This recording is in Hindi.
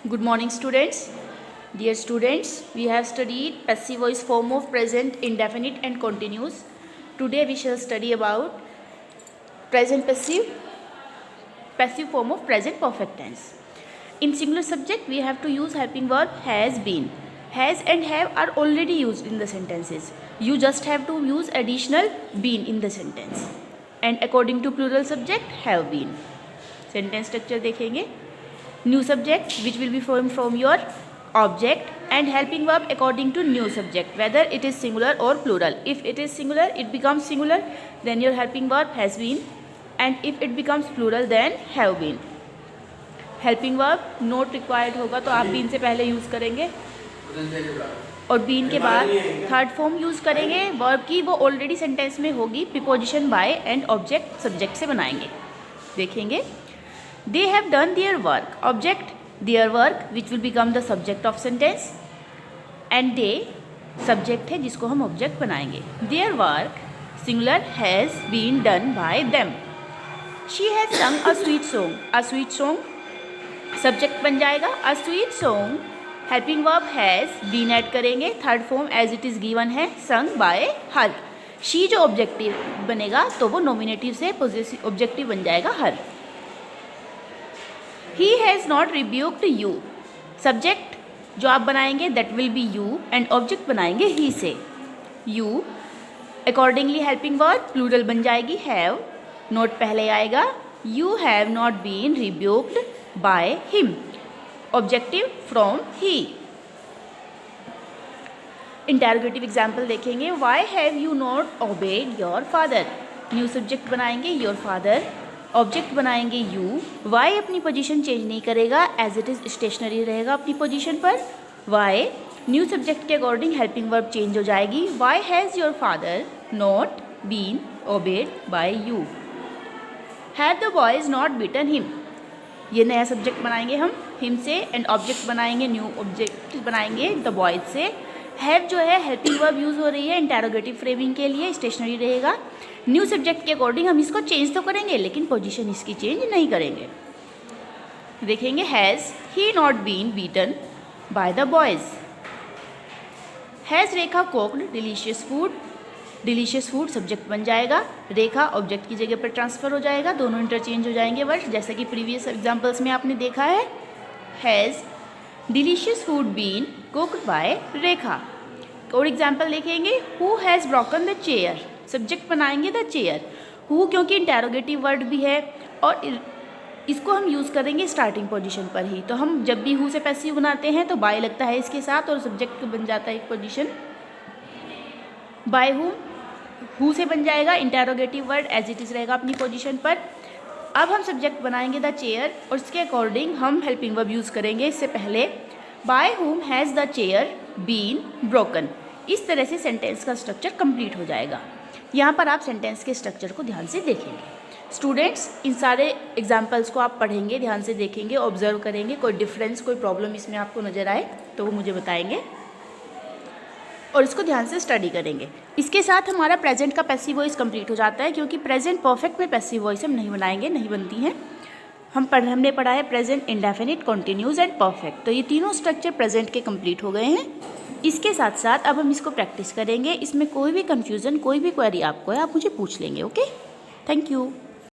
Good morning, students. Dear students, we have studied passive voice form of present, indefinite and continuous. Today we shall study about present passive form of present perfect tense. In singular subject, we have to use helping verb has been. Has and have are already used in the sentences. You just have to use additional been in the sentence. And according to plural subject, have been. Sentence structure देखेंगे. New subject which will be formed from your object and helping verb according to new subject, whether it is singular or plural. If it is singular, it becomes singular, then your helping verb has been, and if it becomes plural, then have been. Helping verb note required होगा तो आप बीन से पहले यूज़ करेंगे और बीन के बाद थर्ड फॉर्म यूज़ करेंगे वर्ब की, वो ऑलरेडी सेंटेंस में होगी, preposition by and object subject से बनाएंगे. देखेंगे they have done their work, object their work which will become the subject of sentence, and they subject है जिसको हम ऑब्जेक्ट बनाएंगे. Their work singular has been done by them. She has sung a sweet song, a sweet song subject बन जाएगा. A sweet song helping verb has been add करेंगे, third form as it is given है संग बाय हर. शी जो ऑब्जेक्टिव बनेगा तो वो नॉमिनेटिव से पॉजिटिव ऑब्जेक्टिव बन जाएगा her. He has not rebuked you, subject जो आप बनाएंगे that will be you and object बनाएंगे ही से. You accordingly helping verb plural बन जाएगी हैव, नोट पहले आएगा. You have not been rebuked by him, objective from he. Interrogative example देखेंगे. why have you not obeyed your father, new subject बनाएंगे your father, ऑब्जेक्ट बनाएंगे you. why अपनी पोजीशन चेंज नहीं करेगा, एज इट इज स्टेशनरी रहेगा अपनी पोजीशन पर. why न्यू सब्जेक्ट के अकॉर्डिंग हेल्पिंग वर्ब चेंज हो जाएगी. why has your father not been obeyed by you. have the boys not beaten him, ये नया सब्जेक्ट बनाएंगे हम हिम से एंड ऑब्जेक्ट बनाएंगे न्यू ऑब्जेक्ट बनाएंगे द बॉयज से. हैव जो है हेल्पिंग वर्ब यूज़ हो रही है इंटरोगेटिव फ्रेमिंग के लिए, स्टेशनरी रहेगा. न्यू सब्जेक्ट के अकॉर्डिंग हम इसको चेंज तो करेंगे लेकिन पोजीशन इसकी चेंज नहीं करेंगे. देखेंगे has he not been beaten by the boys. Has Rekha cooked delicious food, delicious food subject बन जाएगा, रेखा ऑब्जेक्ट की जगह पर ट्रांसफ़र हो जाएगा, दोनों इंटरचेंज हो जाएंगे वर्ड, जैसे कि प्रीवियस एग्जांपल्स में आपने देखा है. Has delicious food been cooked by Rekha. और एग्जांपल देखेंगे. Who has broken the chair, subject बनाएंगे द चेयर. हु क्योंकि इंटरोगेटिव वर्ड भी है और इसको हम यूज़ करेंगे स्टार्टिंग पोजीशन पर ही, तो हम जब भी हु से पैसिव बनाते हैं तो बाय लगता है इसके साथ और सब्जेक्ट बन जाता है एक पोजीशन. बाय हु से बन जाएगा interrogative word, as it is रहेगा अपनी पोजीशन पर. अब हम सब्जेक्ट बनाएंगे द चेयर और इसके अकॉर्डिंग हम हेल्पिंग वर्ब यूज़ करेंगे. इससे पहले by whom has the chair been broken. इस तरह से सेंटेंस का स्ट्रक्चर कंप्लीट हो जाएगा. यहाँ पर आप सेंटेंस के स्ट्रक्चर को ध्यान से देखेंगे. स्टूडेंट्स इन सारे एग्जाम्पल्स को आप पढ़ेंगे, ध्यान से देखेंगे, ऑब्जर्व करेंगे. कोई डिफरेंस कोई प्रॉब्लम इसमें आपको नज़र आए तो वो मुझे बताएंगे और इसको ध्यान से स्टडी करेंगे. इसके साथ हमारा प्रेजेंट का पैसिव वॉइस कंप्लीट हो जाता है, क्योंकि प्रेजेंट परफेक्ट में पैसिव वॉइस हम नहीं बनाएंगे, नहीं बनती हैं. हमने पढ़ा है present, indefinite, continuous and perfect. तो ये तीनों स्ट्रक्चर प्रेजेंट के कंप्लीट हो गए हैं. इसके साथ साथ अब हम इसको प्रैक्टिस करेंगे. इसमें कोई भी कन्फ्यूज़न, कोई भी क्वेरी आपको है, आप मुझे पूछ लेंगे. Okay, thank you.